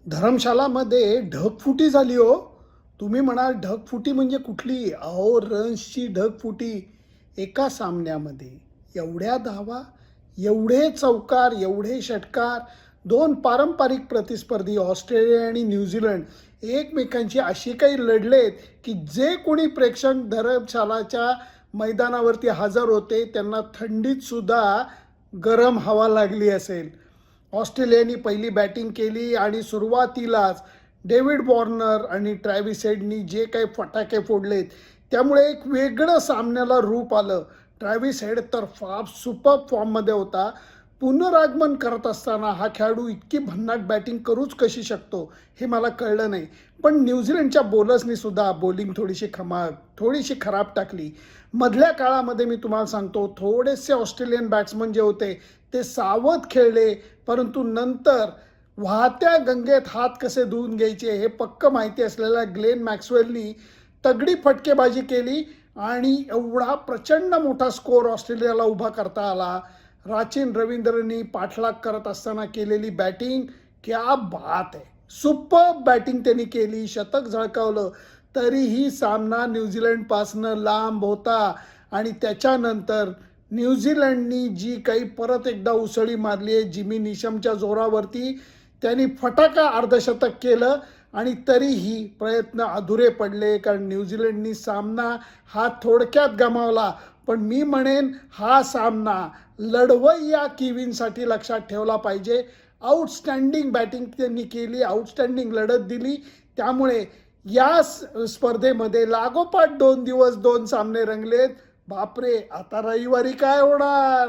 धर्मशालामध्ये ढगफुटी झाली हो. तुम्ही म्हणाल ढगफुटी म्हणजे कुठली? अहो रन्सची ढगफुटी एका सामन्यामध्ये. एवढ्या धावा, एवढे चौकार, एवढे षटकार. दोन पारंपरिक प्रतिस्पर्धी ऑस्ट्रेलिया आणि न्यूझीलंड एकमेकांशी अशी काही लढलेत की जे कोणी प्रेक्षक धर्मशालाच्या मैदानावरती हजर होते त्यांना थंडीत सुद्धा गरम हवा लागली असेल. ऑस्ट्रेलियाने पहिली बॅटिंग केली आणि सुरुवातीलाच डेव्हिड वॉर्नर आणि ट्रॅव्हिस हेडनी जे काही फटाके फोडलेत त्यामुळे एक वेगळं सामन्याला रूप आलं. ट्रॅव्हिस हेड तर फार सुपर फॉर्ममध्ये होता. पुनरागमन करत असताना हा खेळाडू इतकी भन्नाट बॅटिंग करूच कशी शकतो हे मला कळलं नाही. पण न्यूझीलंडच्या बॉलर्सनी सुद्धा बॉलिंग थोडीशी खराब टाकली. मधल्या काळामध्ये मी तुम्हाला सांगतो थोडेसे ऑस्ट्रेलियन बॅट्समन जे होते ते सावध खेळले, परंतु नंतर वाहत्या गंगेत हात कसे धुवून घ्यायचे हे पक्क माहिती असलेल्या ग्लेन मॅक्सवेलनी तगडी फटकेबाजी केली आणि एवढा प्रचंड मोठा स्कोअर ऑस्ट्रेलियाला उभा करता आला. राचिन रवींद्रनी पाठलाग करत असताना केलेली बॅटिंग क्या बात आहे. सुपर बॅटिंग त्यांनी केली, शतक झळकावलं. तरीही सामना न्यूझीलंडपासनं लांब होता आणि त्याच्यानंतर न्यूझीलंडनी जी काही परत एकदा उसळी मारली आहे जिमी निशमच्या जोरावरती, त्यांनी फटाका अर्धशतक केलं आणि तरीही प्रयत्न अधुरे पडले कारण न्यूझीलंडनी सामना हा थोडक्यात गमावला. पण मी म्हणेन हा सामना लढवय्या किवींसाठी लक्षात ठेवला पाहिजे. आउटस्टँडिंग बॅटिंग त्यांनी केली, आउटस्टँडिंग लढत दिली. त्यामुळे या स्पर्धेमध्ये लागोपाठ 2 दिवस 2 सामने रंगलेत. बापरे, आता रविवारी काय होणार?